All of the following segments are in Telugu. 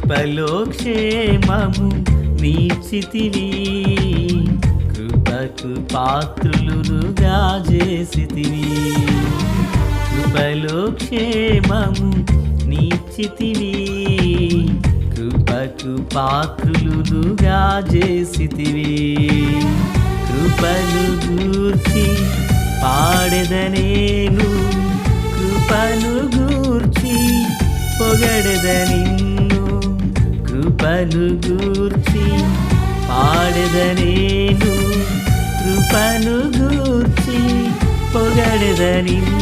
కృపలో క్షేమము నీచితివి, కృపకు పాత్రులుగా చేసితివి. కృపలో క్షేమము నీచితివి, కృపకు పాత్రులుగా చేసితివి. కృపను గూర్చి పాడెదనేను, కృపను గూర్చి పొగడెద నిన్ను. కృపను గూర్చి పాడెదనేను, కృపను గూర్చి పొగడెద నిన్ను.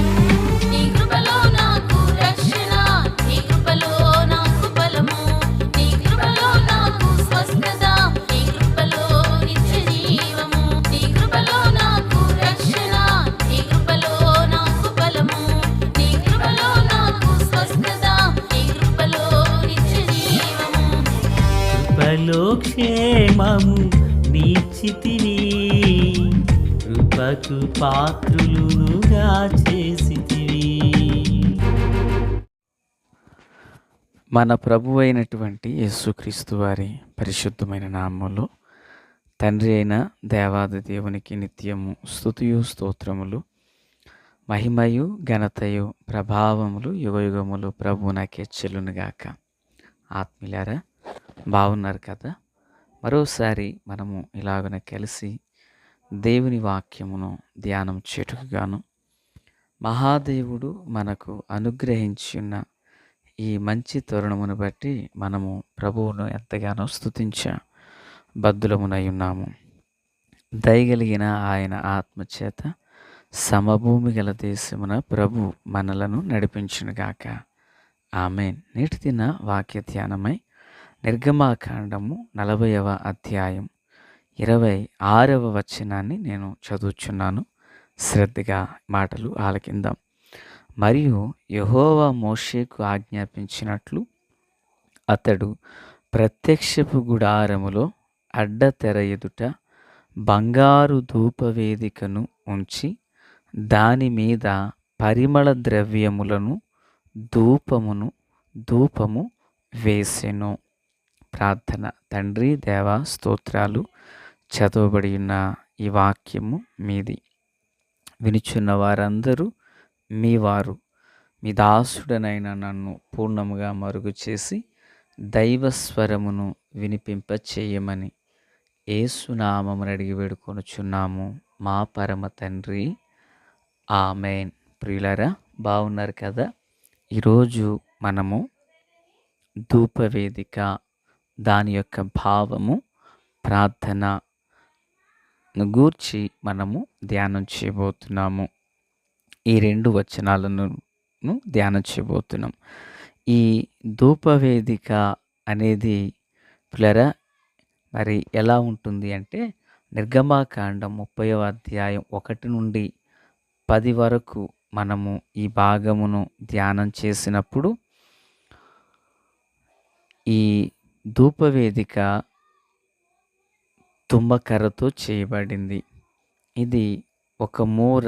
నీ కృపలో నాకు రక్షణ, నీ కృపలో నాకు బలము, నీ కృపలో నాకు స్వస్థత, నీ కృపలో నిత్య జీవము. నీ కృపలో నాకు రక్షణ, నీ కృపలో నాకు బలము, నీ కృపలో నాకు స్వస్థత, నీ కృపలో నిత్య జీవము. కృపలో క్షేమము నీచితివి, కృపకు పాత్రులుగా చేసితివి. మన ప్రభు అయినటువంటి యేసుక్రీస్తు వారి పరిశుద్ధమైన నామములో తండ్రి అయిన దేవాది దేవునికి నిత్యము స్తుతియు స్తోత్రములు, మహిమయు ఘనతయు ప్రభావములు యుగయుగములు ప్రభువునకే చెల్లునుగాక. ఆత్మీయులారా, బాగున్నారు కదా? మరోసారి మనము ఇలాగన కలిసి దేవుని వాక్యమును ధ్యానం చేటుకుగాను మహాదేవుడు మనకు అనుగ్రహించిన ఈ మంచి తరుణమును బట్టి మనము ప్రభువును ఎంతగానో స్తుతించ బద్ధులమునై ఉన్నాము. దయగలిగిన ఆయన ఆత్మచేత సమభూమి గల దేశమున ప్రభు మనలను నడిపించునుగాక. ఆమేన్. నేటి దిన వాక్య ధ్యానమై నిర్గమాకాండము 40వ అధ్యాయం 26వ వచనాన్ని నేను చదువుచున్నాను. శ్రద్ధగా మాటలు ఆలకిందాం. మరియు యెహోవా మోషేకు ఆజ్ఞాపించినట్లు అతడు ప్రత్యక్షపు గుడారములో అడ్డతెర ఎదుట బంగారు ధూపవేదికను ఉంచి దాని మీద పరిమళ ద్రవ్యములను ధూపము వేసెను. ప్రార్థన. తండ్రి దేవా, స్తోత్రాలు. చదవబడి ఉన్న ఈ వాక్యము మీది. వినుచున్న వారందరూ మీ వారు. మీ దాసుడనైన నన్ను పూర్ణముగా మరుగు చేసి దైవస్వరమును వినిపింప చేయమని యేసునామమున అడిగి వేడుకొనుచున్నాము మా పరమ తండ్రి. ఆమేన్. ప్రియులారా, బాగున్నారు కదా? ఈరోజు మనము ధూపవేదిక, దాని యొక్క భావము, ప్రార్థనను గూర్చి మనము ధ్యానం చేయబోతున్నాము. ఈ 2 వచనాలను ధ్యానం చేయబోతున్నాం. ఈ ధూపవేదిక అనేది పిల్లరా మరి ఎలా ఉంటుంది అంటే, నిర్గమాకాండం 30వ అధ్యాయం 1 నుండి 10 వరకు మనము ఈ భాగమును ధ్యానం చేసినప్పుడు ఈ ధూపవేదిక తుమ్మకర్రతో చేయబడింది. ఇది ఒక మూర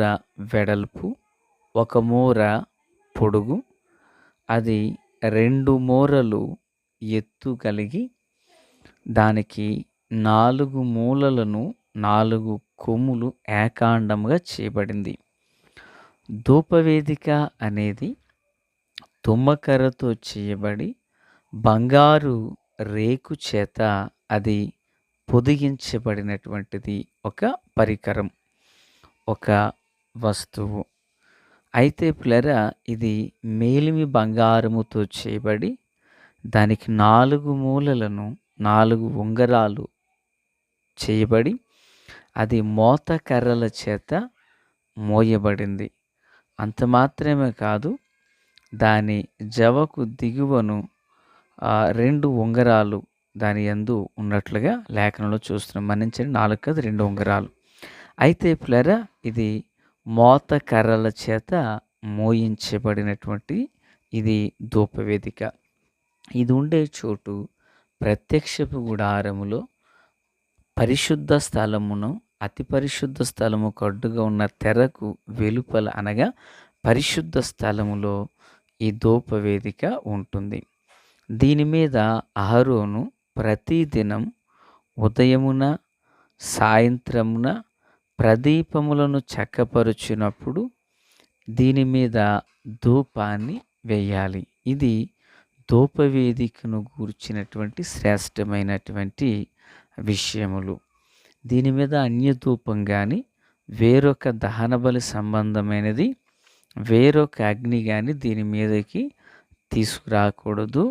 వెడల్పు, ఒక మూర పొడుగు, అది 2 మూరలు ఎత్తు కలిగి దానికి 4 మూలలను 4 కొమ్ములు ఏకాండముగా చేయబడింది. ధూపవేదిక అనేది తుమ్మకర్రతో చేయబడి బంగారు రేకు చేత అది పొదిగించబడినటువంటిది. ఒక పరికరం, ఒక వస్తువు. అయితే పిల్లరా, ఇది మేలిమి బంగారముతో చేయబడి దానికి 4 మూలలను 4 ఉంగరాలు చేయబడి అది మోత కర్రల చేత మోయబడింది. అంత మాత్రమే కాదు, దాని జవకు దిగువను 2 ఉంగరాలు దాని యందు ఉన్నట్లుగా లేఖనంలో చూస్తున్నాం. మన్నించండి, 4 కాదు, 2 ఉంగరాలు. అయితే పిల్లరా, ఇది మోత కర్రల చేత మోయించబడినటువంటి ఇది ధూపవేదిక. ఇది ఉండే చోటు ప్రత్యక్షపు గుడారములో పరిశుద్ధ స్థలమును, అతి పరిశుద్ధ స్థలముకు అడ్డుగా ఉన్న తెరకు వెలుపల అనగా పరిశుద్ధ స్థలములో ఈ ధూపవేదిక ఉంటుంది. దీని మీద అహరోను ప్రతిదినం ఉదయమున సాయంత్రమున ప్రదీపములను చక్కపరుచునప్పుడు దీని మీద ధూపాన్ని వేయాలి. ఇది ధూపవేదికను గూర్చినటువంటి శ్రేష్టమైనటువంటి విషయములు. దీని మీద అన్య ధూపం కానీ వేరొక దహనబలి సంబంధమైనది వేరొక అగ్ని కానీ దీని మీదకి తీసుకురాకూడదు,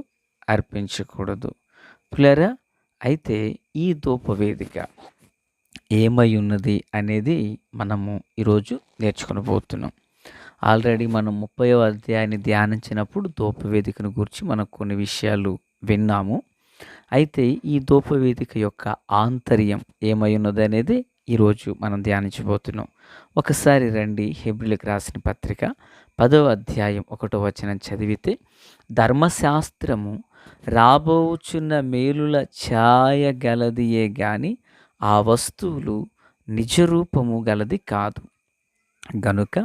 అర్పించకూడదు. ప్రియులారా, అయితే ఈ ధూపవేదిక ఏమై ఉన్నది అనేది మనము ఈరోజు నేర్చుకొనబోతున్నాం. ఆల్రెడీ మనం 30వ అధ్యాయాన్ని ధ్యానించినప్పుడు ధూపవేదికను గురించి మనం కొన్ని విషయాలు విన్నాము. అయితే ఈ ధూపవేదిక యొక్క ఆంతర్యం ఏమై ఉన్నది అనేది ఈరోజు మనం ధ్యానించబోతున్నాం. ఒకసారి రండి, హెబ్రీయులకు రాసిన పత్రిక 10వ అధ్యాయం 1వ వచనం చదివితే, ధర్మశాస్త్రము రాబోచున్న మేలుల ఛాయ గలదియే గాని ఆ వస్తువులు నిజరూపము గలది కాదు. గనుక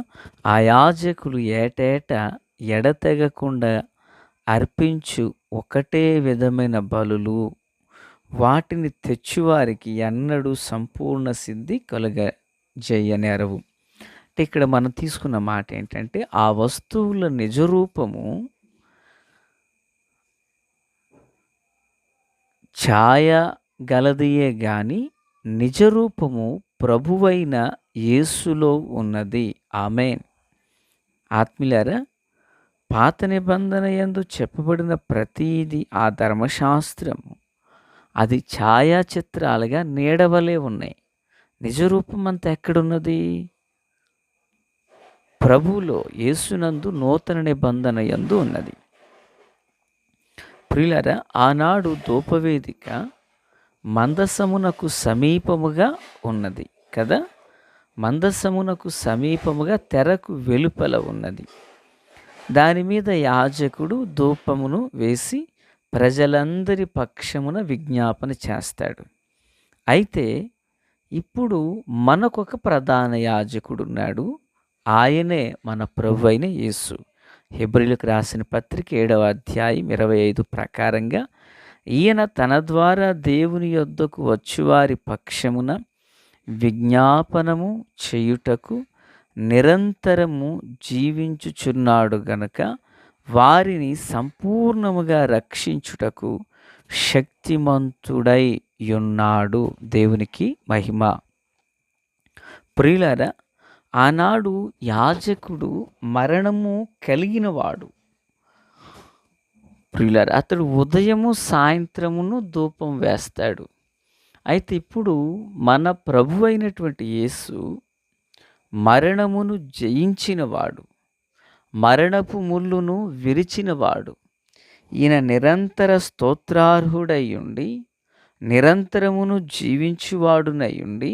ఆ యాజకులు ఏటేటా ఎడతెగకుండా అర్పించు ఒకటే విధమైన బలులు వాటిని తెచ్చువారికి ఎన్నడూ సంపూర్ణ సిద్ధి కలుగజేయనేరవు. అంటే ఇక్కడ మనం తీసుకున్న మాట ఏంటంటే, ఆ వస్తువుల నిజరూపము ఛాయ గలదియే గాని నిజరూపము ప్రభువైన యేసులో ఉన్నది. ఆమేన్. ఆత్మీయులారా, పాత నిబంధన యందు చెప్పబడిన ప్రతీది ఆ ధర్మశాస్త్రము అది ఛాయాచిత్రాలుగా నీడవలే ఉన్నాయి. నిజరూపం అంతా ఎక్కడున్నది? ప్రభువులో యేసునందు నూతన నిబంధన యందు ఉన్నది. ప్రియులారా, ఆనాడు ధూపవేదిక మందసమునకు సమీపముగా ఉన్నది కదా. మందసమునకు సమీపముగా తెరకు వెలుపల ఉన్నది. దాని మీద యాజకుడు ధూపమును వేసి ప్రజలందరి పక్షమున విజ్ఞాపన చేస్తాడు. అయితే ఇప్పుడు మనకొక ప్రధాన యాజకుడు ఉన్నాడు. ఆయనే మన ప్రభు అయిన యేసు. హెబ్రీయులకు రాసిన పత్రిక 7వ అధ్యాయం 25 ప్రకారంగా, ఈయన తన ద్వారా దేవుని యొద్దకు వచ్చువారి పక్షమున విజ్ఞాపనము చేయుటకు నిరంతరము జీవించుచున్నాడు గనుక వారిని సంపూర్ణముగా రక్షించుటకు శక్తిమంతుడై ఉన్నాడు. దేవునికి మహిమ. ప్రియులారా, ఆనాడు యాజకుడు మరణము కలిగినవాడు. ప్రియులారా, అతడు ఉదయము సాయంత్రమును ధూపం వేస్తాడు. అయితే ఇప్పుడు మన ప్రభు అయినటువంటి యేసు మరణమును జయించినవాడు, మరణపు ముళ్ళును విరిచినవాడు. ఈయన నిరంతర స్తోత్రార్హుడయ్యుండి నిరంతరమును జీవించువాడునయ్యుండి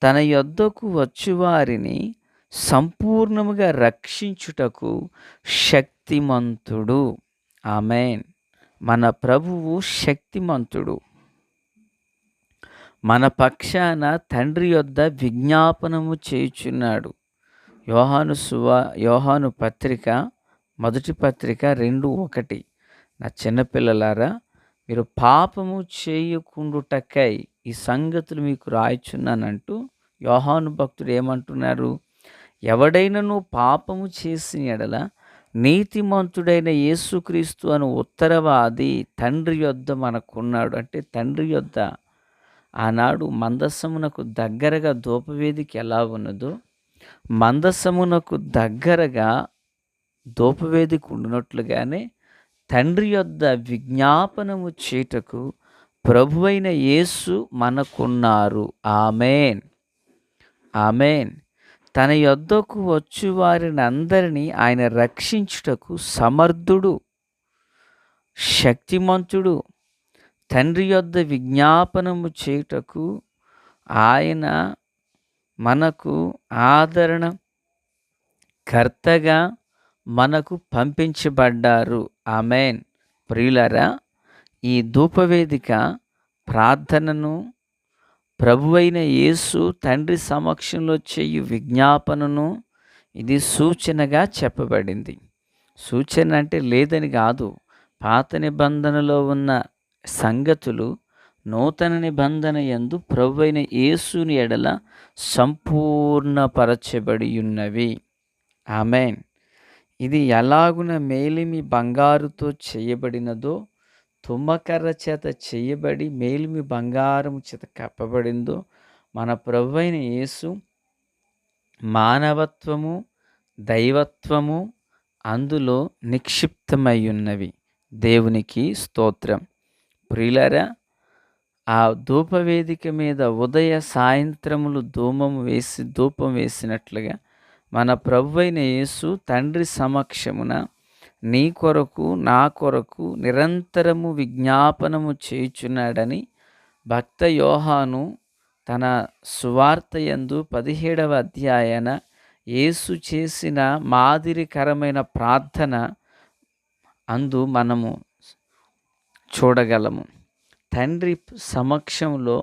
తన యొద్దకు వచ్చువారిని సంపూర్ణముగా రక్షించుటకు శక్తిమంతుడు. ఆమేన్. మన ప్రభువు శక్తిమంతుడు. మన పక్షాన తండ్రి యొద్ద విజ్ఞాపనము చేయుచున్నాడు. యోహాను పత్రిక 1 పత్రిక 2:1. నా చిన్నపిల్లలారా, మీరు పాపము చేయకుండుటకై ఈ సంగతులు మీకు రాయుచున్నానంటూ యోహాను భక్తుడు ఏమంటున్నారు? ఎవడైనను పాపము చేసిన ఎడల నీతిమంతుడైన యేసుక్రీస్తు అను ఉత్తరవాది తండ్రి యొద్ద మనకున్నాడు. అంటే తండ్రి యొద్ద ఆనాడు మందసమునకు దగ్గరగా ధూపవేదిక ఎలా ఉన్నదో, మందసమునకు దగ్గరగా ధూపవేదిక ఉండినట్లుగానే తండ్రి యొద్ద విజ్ఞాపనము చేయుటకు ప్రభువైన యేసు మనకున్నారు. ఆమేన్, ఆమేన్. తన యొద్దకు వచ్చు వారిని అందరినీ ఆయన రక్షించుటకు సమర్థుడు, శక్తిమంతుడు. తండ్రి యొద్ద విజ్ఞాపనము చేయుటకు ఆయన మనకు ఆదరణ కర్తగా మనకు పంపించబడ్డారు. ఆమేన్. ప్రియులారా, ఈ ధూపవేదిక ప్రార్థనను, ప్రభువైన యేసు తండ్రి సమక్షంలో చేయు విజ్ఞాపనను ఇది సూచనగా చెప్పబడింది. సూచన అంటే లేదని కాదు, పాత నిబంధనలో ఉన్న సంగతులు నూతన నిబంధన యందు ప్రభువైన యేసుని ఎడల సంపూర్ణపరచబడి ఉన్నవి. ఆమేన్. ఇది ఎలాగున మేలిమి బంగారుతో చేయబడినదో, తుమ్మకర్ర చేత చేయబడి మేలిమి బంగారము చేత కప్పబడిందో, మన ప్రభువైన యేసు మానవత్వము, దైవత్వము అందులో నిక్షిప్తమై ఉన్నవి. దేవునికి స్తోత్రం. ప్రియులారా, ఆ ధూపవేదిక మీద ఉదయ సాయంత్రములు ధూపం వేసినట్లుగా మన ప్రభువైన యేసు తండ్రి సమక్షమున నీ కొరకు నా కొరకు నిరంతరము విజ్ఞాపనము చేయుచున్నాడని భక్త యోహాను తన సువార్త యందు 17వ అధ్యాయాన యేసు చేసిన మాదిరికరమైన ప్రార్థన అందు మనము చూడగలము. తండ్రి సమక్షంలో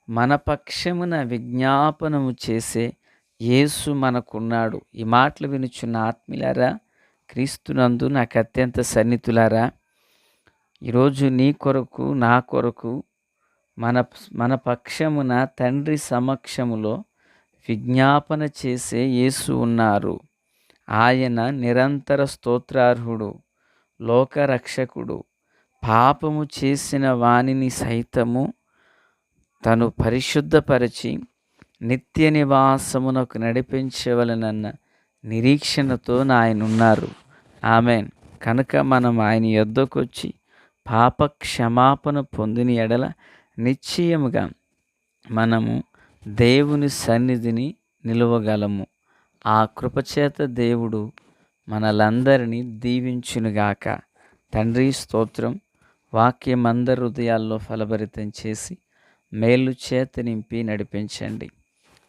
మన పక్షమున విజ్ఞాపనము చేసే యేసు మనకున్నాడు. ఈ మాటలు వినుచున్న ఆత్మీయులారా, క్రీస్తునందు నాకు అత్యంత సన్నిహితులారా, ఈరోజు నీ కొరకు నా కొరకు మన పక్షమున తండ్రి సమక్షములో విజ్ఞాపన చేసే యేసు ఉన్నారు. ఆయన నిరంతర స్తోత్రార్హుడు, లోకరక్షకుడు. పాపము చేసిన వానిని సైతము తను పరిశుద్ధపరిచి నిత్య నివాసమునకు నడిపించవలనన్న నిరీక్షణతో ఆయన ఉన్నారు. ఆమేన్. కనుక మనం ఆయన యొద్దకొచ్చి పాప క్షమాపణ పొందిన ఎడల నిశ్చయముగా మనము దేవుని సన్నిధిని నిలువగలము. ఆ కృపచేత దేవుడు మనలందరినీ దీవించునుగాక. తండ్రి స్తోత్రం. వాక్యం అందరి హృదయాల్లో ఫలభరితం చేసి మేలు చేత నింపి నడిపించండి.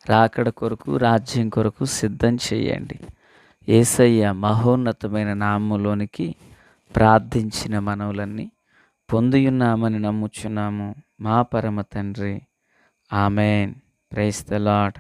రాకడ కొరకు, రాజ్యం కొరకు సిద్ధం చేయండి. యేసయ్య మహోన్నతమైన నామములోనికి ప్రార్థించిన మనవులన్నీ పొందియున్నామని నమ్ముచున్నాము మా పరమ తండ్రి. ఆమెన్. Praise the lord.